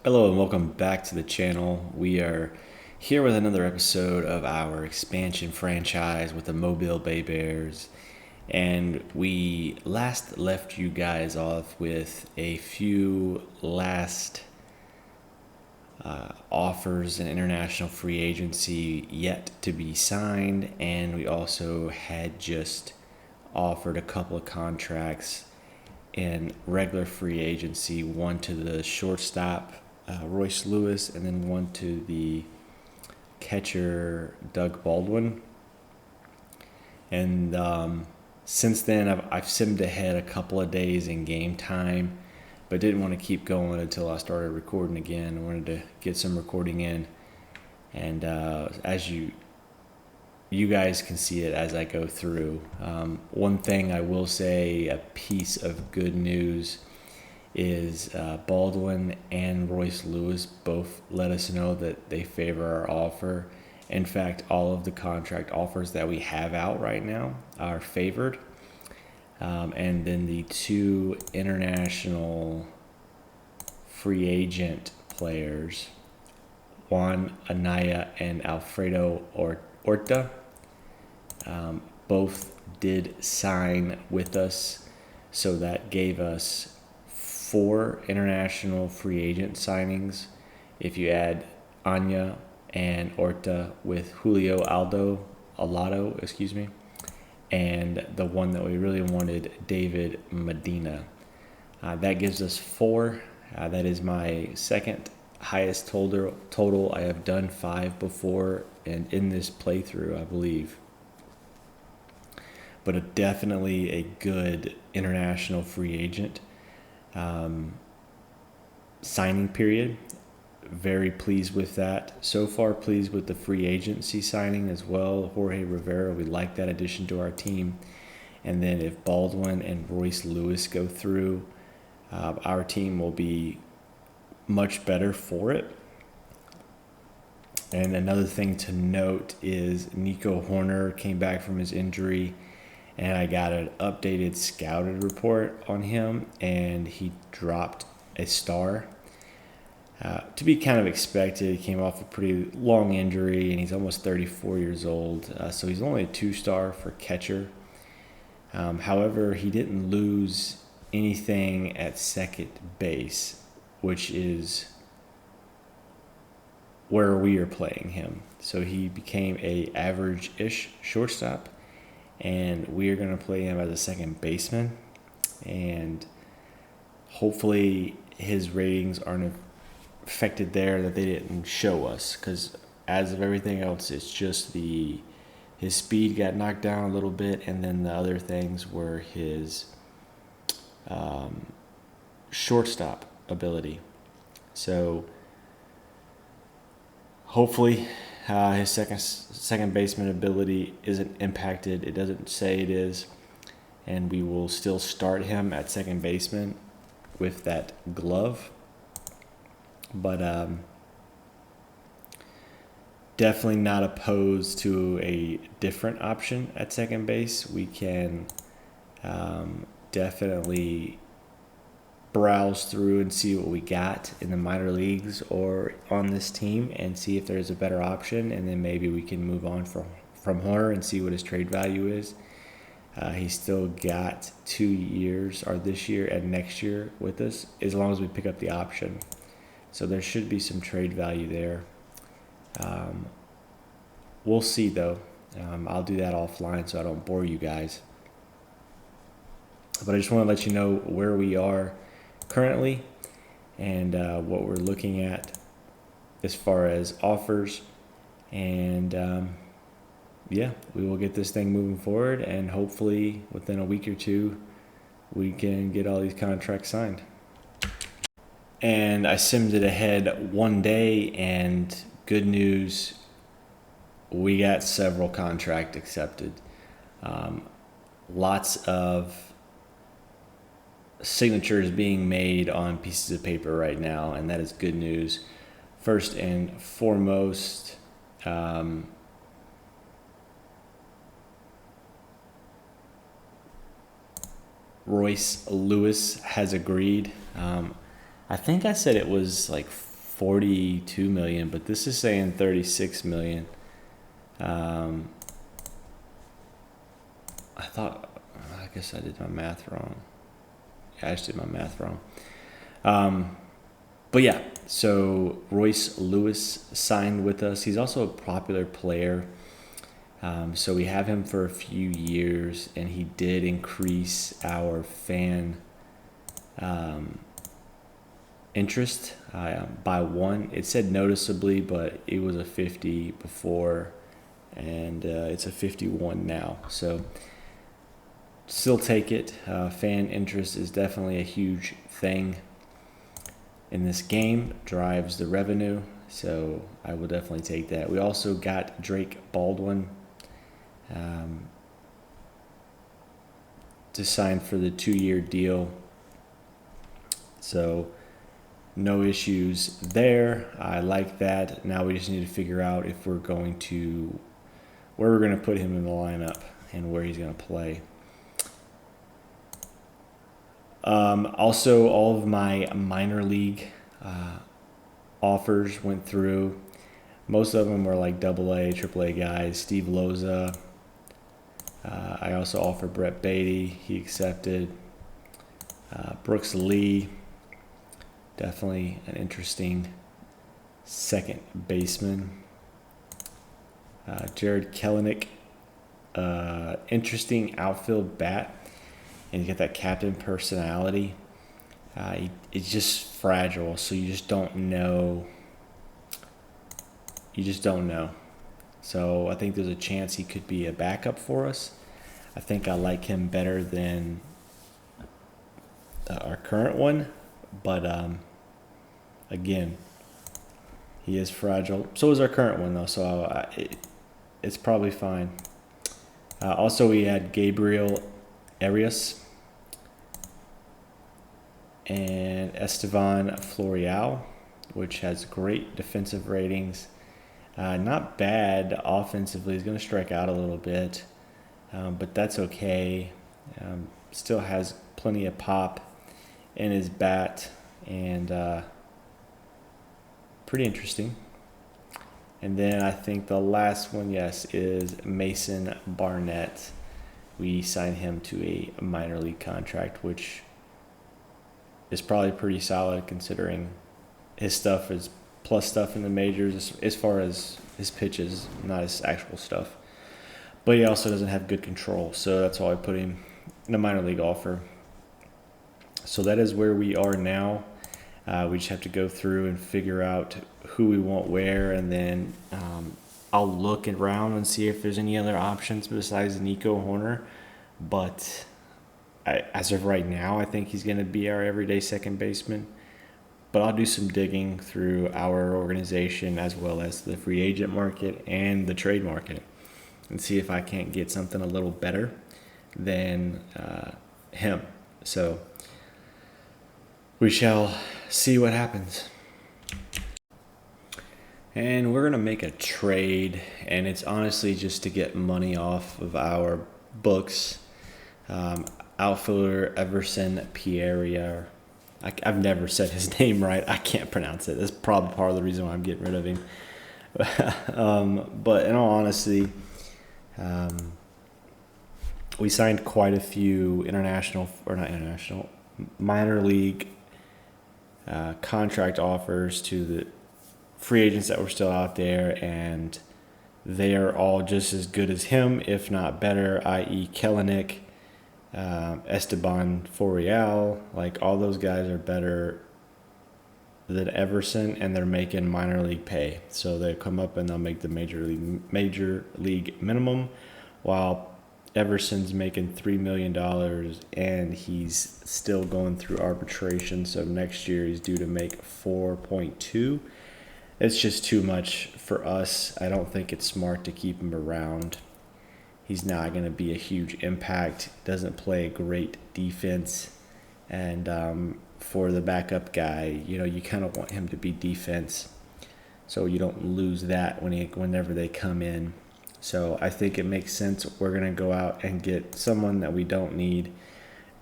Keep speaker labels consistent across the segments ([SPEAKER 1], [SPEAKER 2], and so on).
[SPEAKER 1] Hello and welcome back to the channel. We are here with another episode of our expansion franchise with the Mobile Bay Bears. And we last left you guys off with a few last offers and international free agency yet to be signed. And we also had just offered a couple of contracts in regular free agency, one to the shortstop Royce Lewis, and then one to the catcher Doug Baldwin. And since then, I've simmed ahead a couple of days in game time, but didn't want to keep going until I started recording again. I wanted to get some recording in, and as you guys can see it as I go through. One thing I will say, a piece of good news, is Baldwin and Royce Lewis both let us know that they favor our offer. In fact, all of the contract offers that we have out right now are favored. And then the two international free agent players, Juan Anaya and Alfredo Orta, both did sign with us. So that gave us 4 international free agent signings. If you add Anya and Orta with Julio Alado, and the one that we really wanted, David Medina. That gives us 4. That is my second highest total. I have done 5 before, and in this playthrough, I believe. But definitely a good international free agent signing period. Very pleased with that. So far, pleased with the free agency signing as well. Jorge Rivera, we like that addition to our team. And then if Baldwin and Royce Lewis go through, our team will be much better for it. And another thing to note is Nico Horner came back from his injury, and I got an updated scouted report on him, and he dropped a star. To be kind of expected. He came off a pretty long injury, and he's almost 34 years old, so he's only a 2-star for catcher. However, he didn't lose anything at second base, which is where we are playing him. So he became a average-ish shortstop, and we are going to play him as a second baseman, and hopefully his ratings aren't affected there, that they didn't show us, because as of everything else, it's just his speed got knocked down a little bit, and then the other things were his shortstop ability. So hopefully his second baseman ability isn't impacted. It doesn't say it is, and we will still start him at second baseman with that glove. But definitely not opposed to a different option at second base. We can definitely browse through and see what we got in the minor leagues or on this team and see if there's a better option, and then maybe we can move on from Horner and see what his trade value is. He's still got 2 years, or this year and next year, with us, as long as we pick up the option. So there should be some trade value there. We'll see, though. I'll do that offline so I don't bore you guys. But I just want to let you know where we are currently and what we're looking at as far as offers. And yeah, we will get this thing moving forward, and hopefully within a week or two, we can get all these contracts signed. And I simmed it ahead one day, and good news, we got several contracts accepted. Lots of signatures being made on pieces of paper right now, and that is good news. First and foremost, Royce Lewis has agreed. I think I said it was like 42 million, but this is saying 36 million. I guess I did my math wrong. Yeah, I just did my math wrong. But yeah, so Royce Lewis signed with us. He's also a popular player. So we have him for a few years, and he did increase our fan interest by 1. It said noticeably, but it was a 50 before, and it's a 51 now. So still take it. Fan interest is definitely a huge thing in this game, drives the revenue, so I will definitely take that. We also got Drake Baldwin to sign for the 2-year deal, so no issues there. I like that. Now we just need to figure out if we're going to, where we're going to put him in the lineup and where he's going to play. Also, all of my minor league offers went through. Most of them were like AA, AAA guys. Steve Loza. I also offered Brett Beatty. He accepted. Brooks Lee. Definitely an interesting second baseman. Jared Kelenic. Interesting outfield bat. And you get that captain personality. It's just fragile, so you just don't know. So I think there's a chance he could be a backup for us. I think I like him better than our current one, but again, he is fragile. So is our current one, though, so it's probably fine. Also, we had Gabriel Arias and Estevan Florial, which has great defensive ratings. Not bad offensively. He's going to strike out a little bit, but that's okay. Still has plenty of pop in his bat, and pretty interesting. And then I think the last one, yes, is Mason Barnett. We signed him to a minor league contract, which is probably pretty solid considering his stuff is plus stuff in the majors as far as his pitches, not his actual stuff. But he also doesn't have good control, so that's why I put him in a minor league offer. So that is where we are now. We just have to go through and figure out who we want where, and then I'll look around and see if there's any other options besides Nico Horner. But as of right now, I think he's going to be our everyday second baseman. But I'll do some digging through our organization as well as the free agent market and the trade market and see if I can't get something a little better than him. So we shall see what happens. And we're going to make a trade, and it's honestly just to get money off of our books. Outfielder Everson Pierre. I've never said his name right. I can't pronounce it. That's probably part of the reason why I'm getting rid of him. But in all honesty, we signed quite a few minor league contract offers to the free agents that were still out there, and they are all just as good as him, if not better, i.e. Kelenic, Esteban Florial. Like, all those guys are better than Everson, and they're making minor league pay. So they come up and they'll make the major league minimum, while Everson's making $3 million, and he's still going through arbitration. So next year he's due to make 4.2. It's just too much for us. I don't think it's smart to keep him around. He's not going to be a huge impact. Doesn't play a great defense. And for the backup guy, you kind of want him to be defense, so you don't lose that whenever they come in. So I think it makes sense. We're going to go out and get someone that we don't need,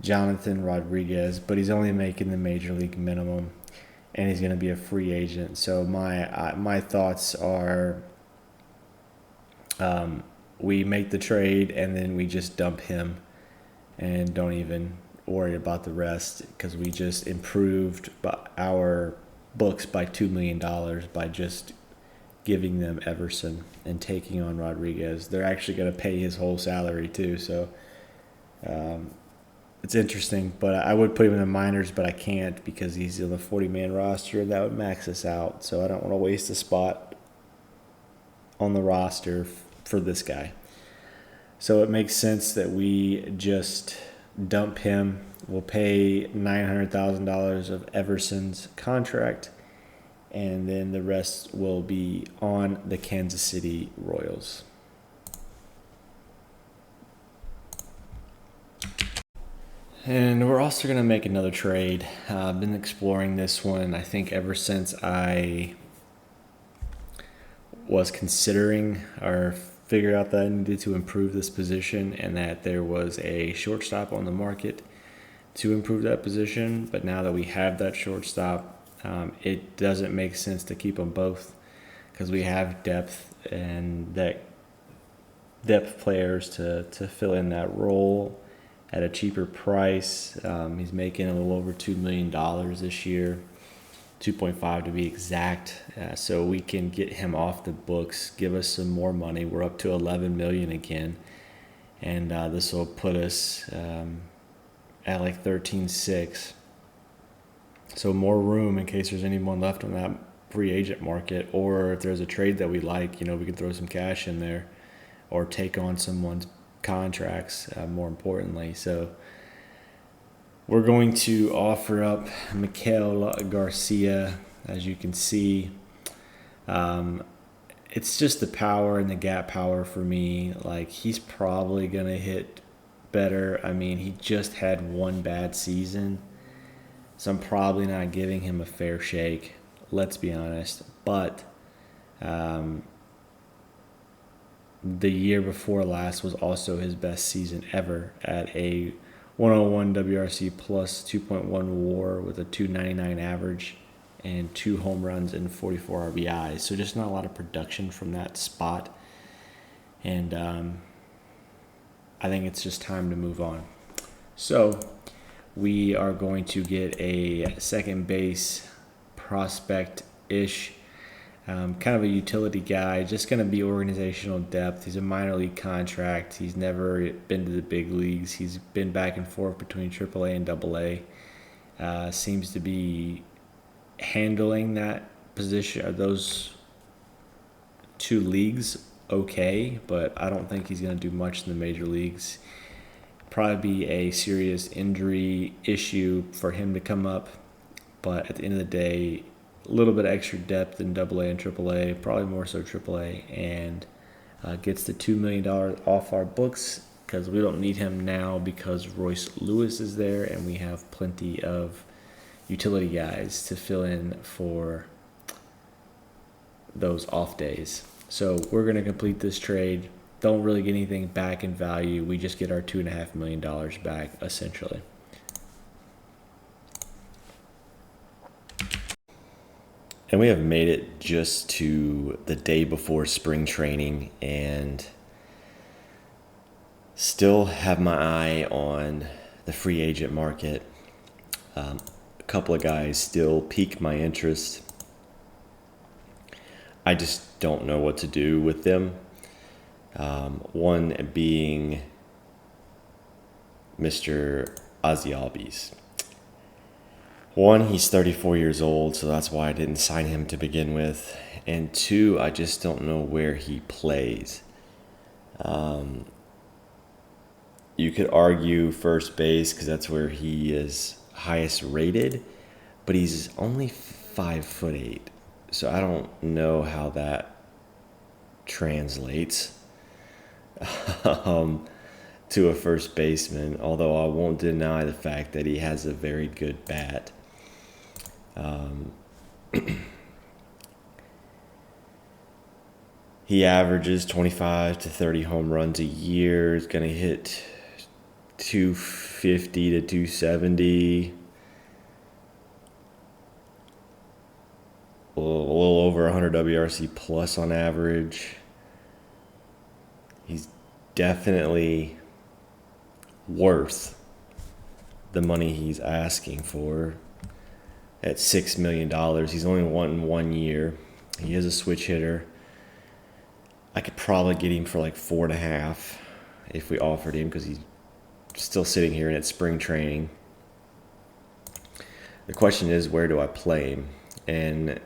[SPEAKER 1] Jonathan Rodriguez, but he's only making the major league minimum. and he's going to be a free agent. So my thoughts are, we make the trade and then we just dump him and don't even worry about the rest, because we just improved our books by $2 million by just giving them Everson and taking on Rodriguez. They're actually going to pay his whole salary too, so it's interesting. But I would put him in the minors, but I can't because he's in the 40-man roster. That would max us out, so I don't want to waste a spot on the roster for this guy. So it makes sense that we just dump him. We'll pay $900,000 of Everson's contract, and then the rest will be on the Kansas City Royals. And we're also going to make another trade. I've been exploring this one, I think, ever since I was considering or figured out that I needed to improve this position and that there was a shortstop on the market to improve that position. But now that we have that shortstop, it doesn't make sense to keep them both, because we have depth and that depth players to fill in that role at a cheaper price. He's making a little over $2 million this year, 2.5 to be exact. So we can get him off the books, give us some more money. We're up to $11 million again, and this will put us at like 13.6. So more room in case there's anyone left on that free agent market, or if there's a trade that we like, we can throw some cash in there or take on someone's contracts, more importantly. So we're going to offer up Miguel Garcia. As you can see, it's just the power and the gap power for me. Like, he's probably going to hit better. I mean, he just had one bad season, so I'm probably not giving him a fair shake, let's be honest. But the year before last was also his best season ever at a 101 WRC plus 2.1 WAR with a 299 average and 2 home runs and 44 RBIs. So just not a lot of production from that spot. And I think it's just time to move on. So we are going to get a second base prospect-ish, kind of a utility guy, just going to be organizational depth. He's a minor league contract. He's never been to the big leagues. He's been back and forth between AAA and AA. Seems to be handling that position, or those two leagues, okay, but I don't think he's going to do much in the major leagues. Probably be a serious injury issue for him to come up, but at the end of the day, a little bit of extra depth in AA and AAA, probably more so AAA, and gets the $2 million off our books because we don't need him now because Royce Lewis is there and we have plenty of utility guys to fill in for those off days. So we're going to complete this trade. Don't really get anything back in value. We just get our $2.5 million back, essentially. And we have made it just to the day before spring training and still have my eye on the free agent market. A couple of guys still pique my interest. I just don't know what to do with them. One being Mr. Ozzie Albies. One, he's 34 years old, so that's why I didn't sign him to begin with. And two, I just don't know where he plays. You could argue first base because that's where he is highest rated, but he's only 5'8", so I don't know how that translates to a first baseman, although I won't deny the fact that he has a very good bat. He averages 25 to 30 home runs a year. He's going to hit 250 to 270. over 100 WRC plus on average. He's definitely worth the money he's asking for at $6 million. He's only wanting 1 year. He is a switch hitter. I could probably get him for like 4.5 if we offered him, because he's still sitting here and it's spring training. The question is, where do I play him? And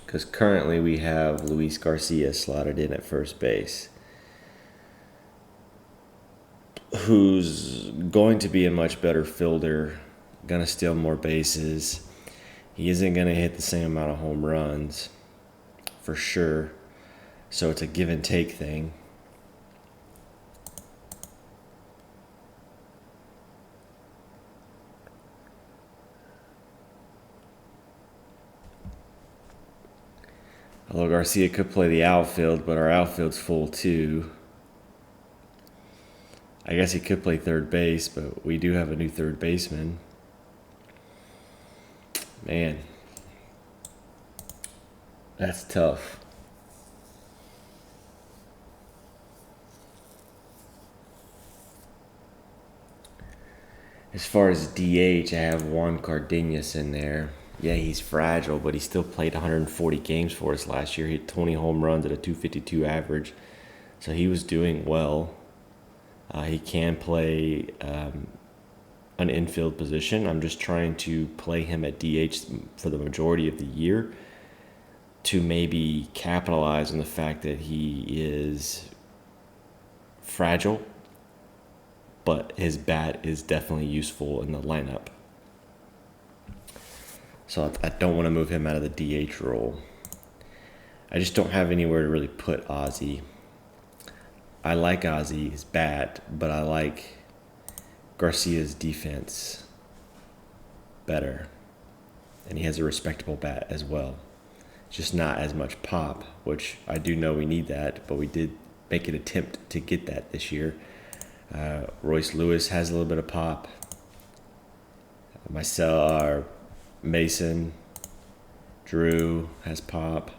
[SPEAKER 1] because currently we have Luis Garcia slotted in at first base, who's going to be a much better fielder, going to steal more bases. He isn't going to hit the same amount of home runs, for sure. So it's a give and take thing. Although Garcia could play the outfield, but our outfield's full too. I guess he could play third base, but we do have a new third baseman. Man, that's tough. As far as DH, I have Juan Cardenas in there. Yeah, he's fragile, but he still played 140 games for us last year. He hit 20 home runs at a 252 average. So he was doing well. He can play an infield position. I'm just trying to play him at DH for the majority of the year to maybe capitalize on the fact that he is fragile, but his bat is definitely useful in the lineup. So I don't want to move him out of the DH role. I just don't have anywhere to really put Ozzy. I like Ozzy's bat, but I like Garcia's defense better. And he has a respectable bat as well. Just not as much pop, which I do know we need that, but we did make an attempt to get that this year. Royce Lewis has a little bit of pop. Mason, Drew has pop.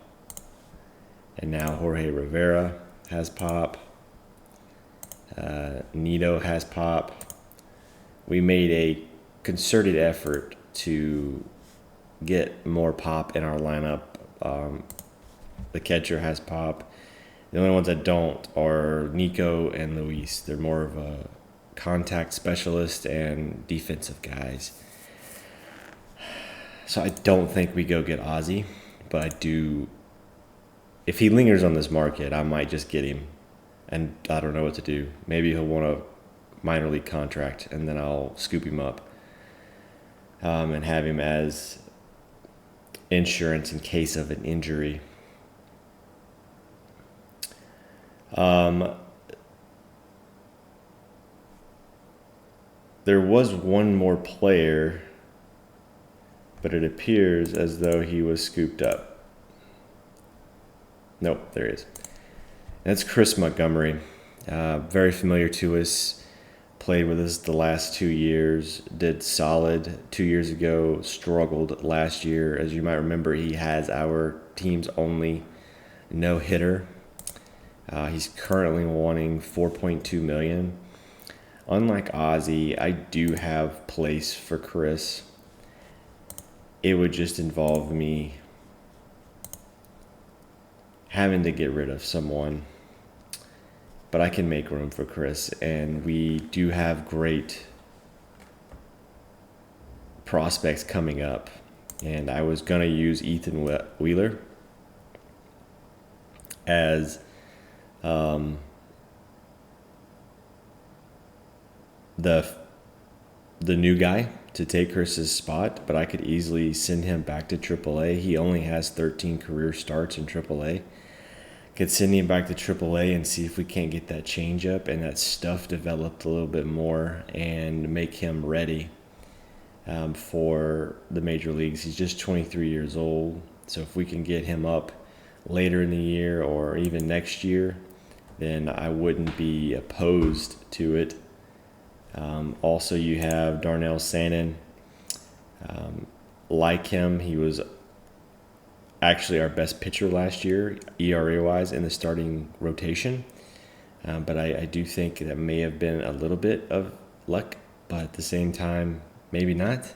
[SPEAKER 1] And now Jorge Rivera has pop. Nito has pop. We made a concerted effort to get more pop in our lineup. The catcher has pop. The only ones that don't are Nico and Luis. They're more of a contact specialist and defensive guys. So I don't think we go get Ozzy, but I do. If he lingers on this market, I might just get him. And I don't know what to do. Maybe he'll want a minor league contract, and then I'll scoop him up and have him as insurance in case of an injury. There was one more player, but it appears as though he was scooped up. Nope, there he is. That's Chris Montgomery. Very familiar to us. Played with us the last 2 years. Did solid 2 years ago. Struggled last year. As you might remember, he has our team's only no-hitter. He's currently wanting $4.2 million. Unlike Ozzy, I do have place for Chris. It would just involve me having to get rid of someone. But I can make room for Chris, and we do have great prospects coming up. And I was going to use Ethan Wheeler as the new guy to take Chris's spot, but I could easily send him back to AAA. He only has 13 career starts in AAA. Could send him back to AAA and see if we can't get that changeup and that stuff developed a little bit more and make him ready for the major leagues. He's just 23 years old, so if we can get him up later in the year or even next year, then I wouldn't be opposed to it. Also, you have Darnell Sannon. Like him, he was actually our best pitcher last year, ERA-wise, in the starting rotation. But I do think that may have been a little bit of luck, but at the same time, maybe not.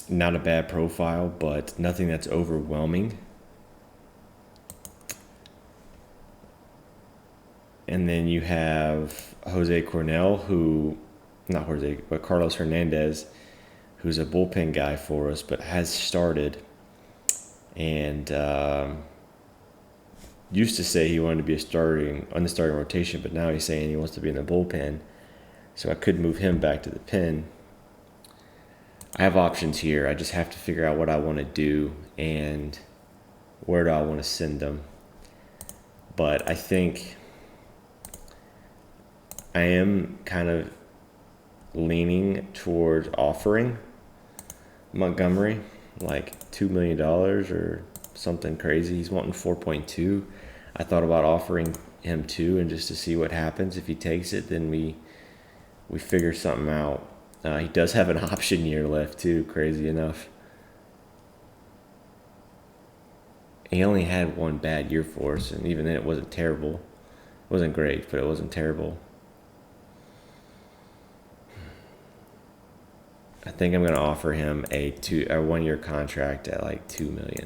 [SPEAKER 1] Not a bad profile, but nothing that's overwhelming. And then you have Jose Cornell, but Carlos Hernandez, who's a bullpen guy for us, but has started and used to say he wanted to be on the starting rotation, but now he's saying he wants to be in the bullpen. So I could move him back to the pen. I have options here. I just have to figure out what I want to do and where do I want to send them. But I think I am kind of leaning towards offering Montgomery like $2 million or something crazy. He's wanting 4.2. I thought about offering him 2 and just to see what happens. If he takes it, then we figure something out. He does have an option year left too, crazy enough. He only had one bad year for us, and even then it wasn't terrible. It wasn't great, but it wasn't terrible. I think I'm going to offer him a 1-year contract at like $2 million.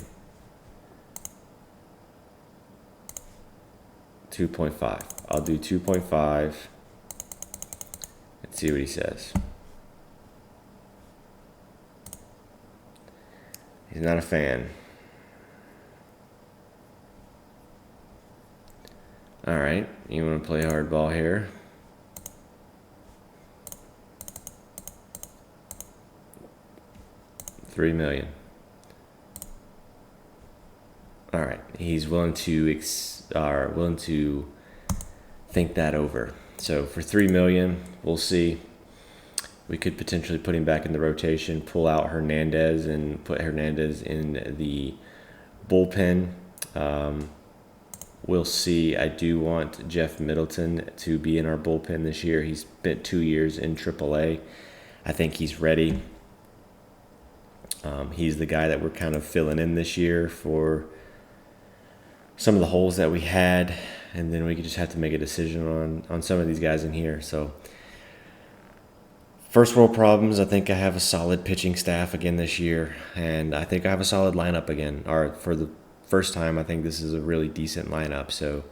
[SPEAKER 1] 2.5. I'll do 2.5 and see what he says. He's not a fan. All right, you want to play hardball here? $3 million. All right, he's willing to think that over. So for $3 million, we'll see. We could potentially put him back in the rotation, pull out Hernandez, and put Hernandez in the bullpen. We'll see. I do want Jeff Middleton to be in our bullpen this year. He's spent 2 years in AAA. I think he's ready. He's the guy that we're kind of filling in this year for some of the holes that we had, and then we just have to make a decision on some of these guys in here. So first world problems. I think I have a solid pitching staff again this year, and I think I have a solid lineup again. Or for the first time, I think this is a really decent lineup. So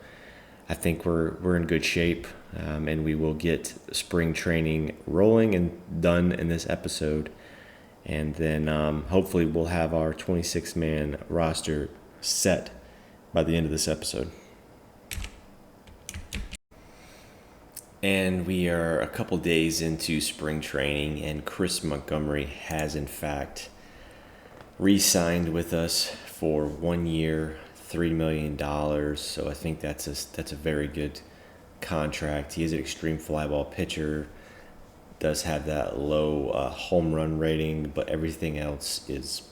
[SPEAKER 1] I think we're in good shape, and we will get spring training rolling and done in this episode. And then hopefully we'll have our 26-man roster set by the end of this episode. And we are a couple days into spring training, and Chris Montgomery has in fact re-signed with us for 1 year, $3 million. So I think that's a very good contract. He is an extreme fly ball pitcher. Does have that low home run rating, but everything else is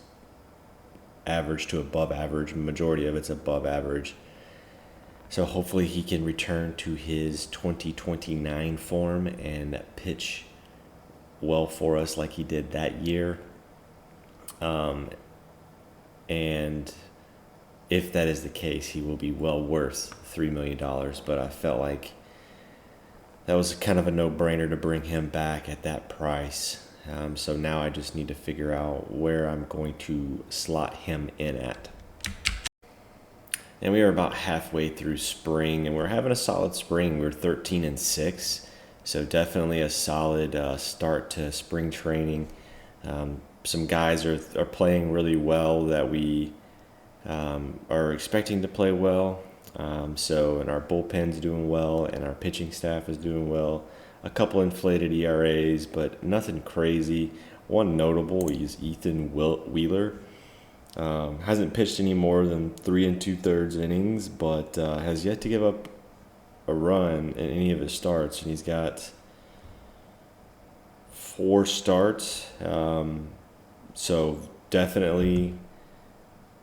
[SPEAKER 1] average to above average. Majority of it's above average. So hopefully he can return to his 2029 form and pitch well for us like he did that year. And if that is the case, he will be well worth $3 million. But I felt like that was kind of a no-brainer to bring him back at that price. So now I just need to figure out where I'm going to slot him in at. And we are about halfway through spring, and we're having a solid spring. We're 13-6, so definitely a solid start to spring training. Some guys are playing really well that we are expecting to play well. And our bullpen's doing well, and our pitching staff is doing well. A couple inflated ERAs, but nothing crazy. One notable is Ethan Wheeler. Hasn't pitched any more than 3 2/3 innings, but has yet to give up a run in any of his starts, and he's got 4 starts. So definitely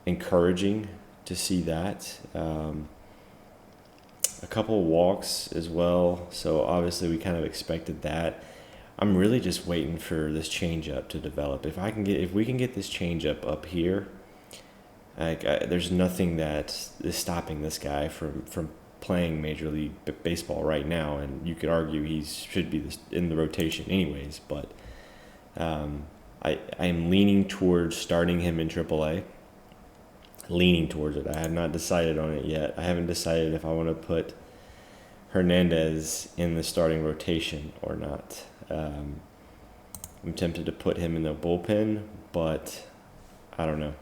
[SPEAKER 1] encouraging to see that. A couple walks as well, so obviously we kind of expected that. I'm really just waiting for this changeup to develop. If we can get this changeup up here, there's nothing that is stopping this guy from playing Major League Baseball right now, and you could argue he should be in the rotation anyways. But I am leaning towards starting him in AAA. Leaning towards it. I have not decided on it yet. I haven't decided if I want to put Hernandez in the starting rotation or not. I'm tempted to put him in the bullpen, but I don't know.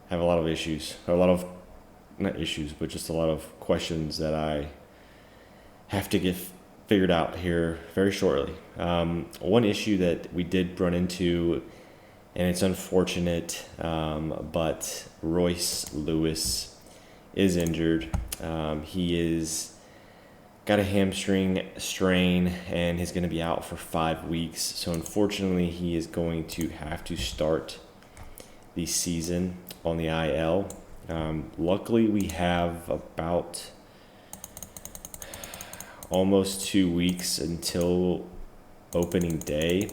[SPEAKER 1] I have a lot of issues. Not issues, but just a lot of questions that I have to get figured out here very shortly. One issue that we did run into, and it's unfortunate, but Royce Lewis is injured. He is got a hamstring strain and he's going to be out for 5 weeks. So unfortunately, he is going to have to start the season on the IL. Luckily, we have about almost 2 weeks until opening day.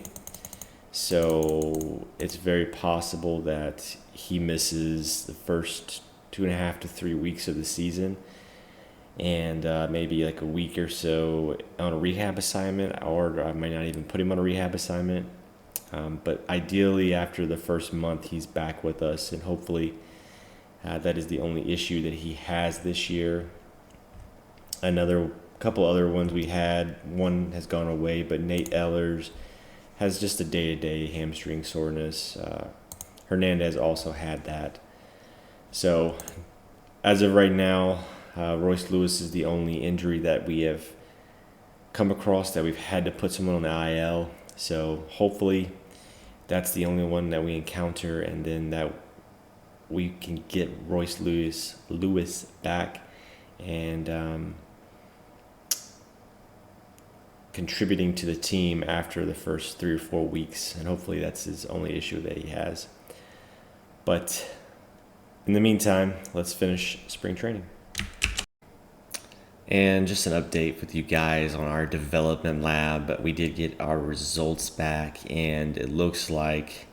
[SPEAKER 1] So it's very possible that he misses the first 2.5 to 3 weeks of the season, and maybe like a week or so on a rehab assignment, or I might not even put him on a rehab assignment. But ideally, after the first month, he's back with us, and hopefully that is the only issue that he has this year. Another couple other ones we had, one has gone away, but Nate Ehlers has just a day-to-day hamstring soreness. Hernandez also had that. So as of right now, Royce Lewis is the only injury that we have come across that we've had to put someone on the IL. So hopefully that's the only one that we encounter, and then that we can get Royce Lewis back and contributing to the team after the first 3 or 4 weeks, and hopefully that's his only issue that he has. But in the meantime, let's finish spring training. And just an update with you guys on our development lab. We did get our results back, and it looks like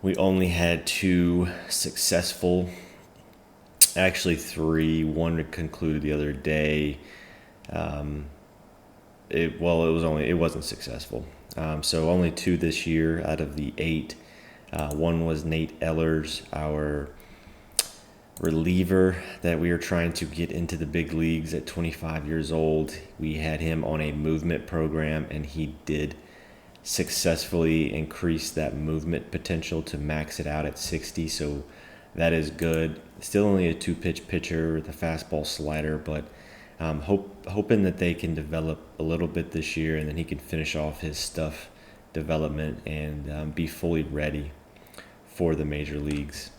[SPEAKER 1] we only had 2 successful, actually 3. One concluded the other day. It wasn't successful. So only 2 this year out of the 8. One was Nate Ehlers, our reliever that we are trying to get into the big leagues at 25 years old. We had him on a movement program, and he did successfully increase that movement potential to max it out at 60. So that is good. Still only a 2-pitch pitcher with a fastball slider, but hoping that they can develop a little bit this year, and then he can finish off his stuff development and be fully ready for the major leagues.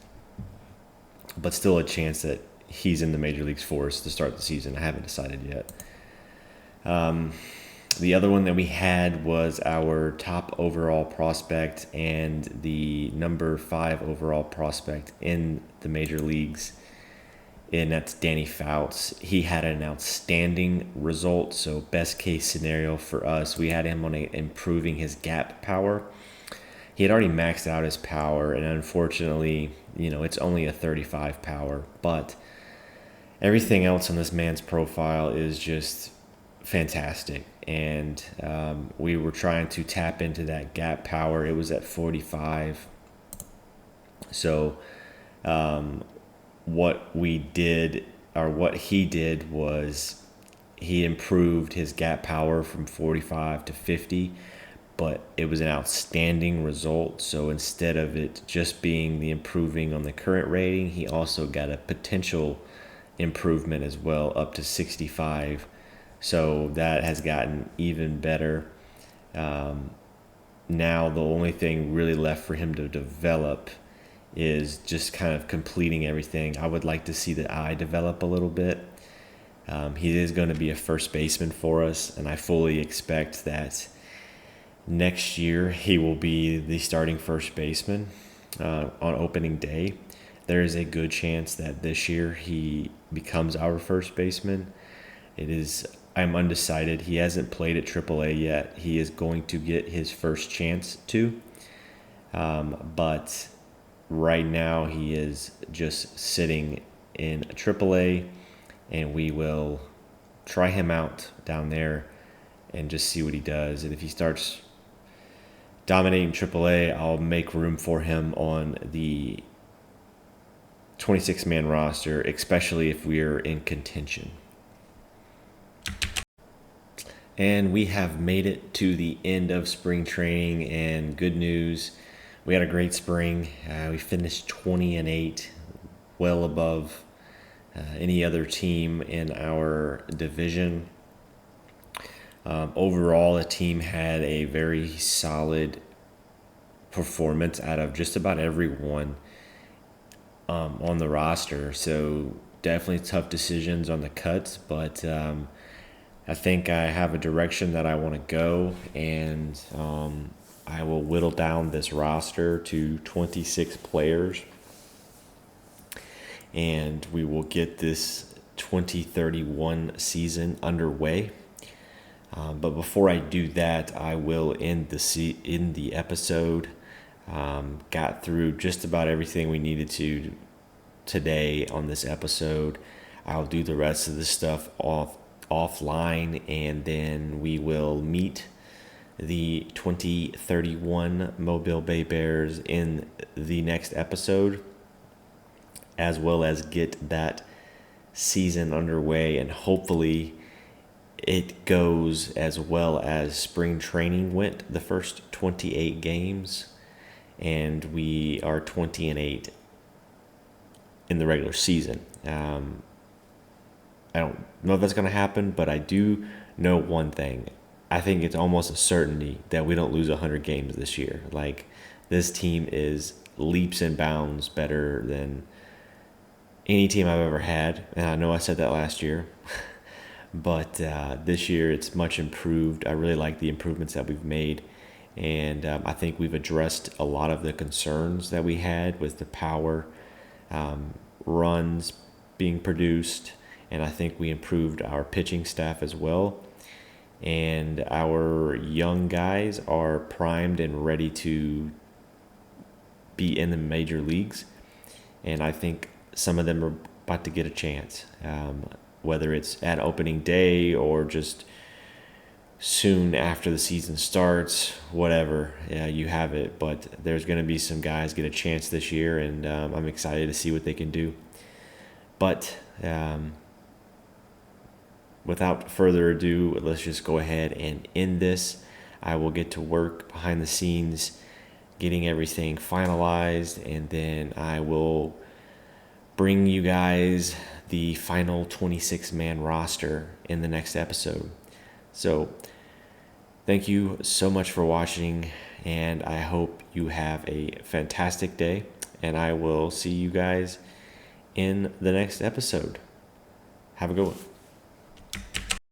[SPEAKER 1] But still a chance that he's in the major leagues for us to start the season. I haven't decided yet. The other one that we had was our top overall prospect and the number 5 overall prospect in the major leagues, and that's Danny Fouts. He had an outstanding result. So best case scenario for us, we had him on improving his gap power. He had already maxed out his power, and unfortunately, it's only a 35 power, but everything else on this man's profile is just fantastic. And we were trying to tap into that gap power. It was at 45. So what he did was he improved his gap power from 45 to 50, but it was an outstanding result. So instead of it just being the improving on the current rating, he also got a potential improvement as well, up to 65. So that has gotten even better. Now the only thing really left for him to develop is just kind of completing everything. I would like to see the eye develop a little bit. He is going to be a first baseman for us, and I fully expect that next year he will be the starting first baseman on opening day. There is a good chance that this year he becomes our first baseman. I'm undecided. He hasn't played at AAA yet. He is going to get his first chance to. But right now he is just sitting in AAA, and we will try him out down there and just see what he does. And if he starts dominating AAA, I'll make room for him on the 26-man roster, especially if we're in contention. And we have made it to the end of spring training, and good news, we had a great spring. We finished 20-8, well above any other team in our division. Overall, the team had a very solid performance out of just about everyone on the roster. So definitely tough decisions on the cuts, but I think I have a direction that I want to go, and I will whittle down this roster to 26 players, and we will get this 2031 season underway. But before I do that, I will end the episode. Got through just about everything we needed to today on this episode. I'll do the rest of the stuff offline, and then we will meet the 2031 Mobile Bay Bears in the next episode, as well as get that season underway, and hopefully it goes as well as spring training went, the first 28 games, and we are 20-8 in the regular season. I don't know if that's going to happen, but I do know one thing. I think it's almost a certainty that we don't lose 100 games this year. Like, this team is leaps and bounds better than any team I've ever had. And I know I said that last year, but this year it's much improved. I really like the improvements that we've made. And I think we've addressed a lot of the concerns that we had with the power runs being produced. And I think we improved our pitching staff as well. And our young guys are primed and ready to be in the major leagues. And I think some of them are about to get a chance, whether it's at opening day or just soon after the season starts, whatever, you have it. But there's going to be some guys get a chance this year, and I'm excited to see what they can do. But without further ado, let's just go ahead and end this. I will get to work behind the scenes getting everything finalized, and then I will bring you guys the final 26-man roster in the next episode. So thank you so much for watching, and I hope you have a fantastic day, and I will see you guys in the next episode. Have a good one.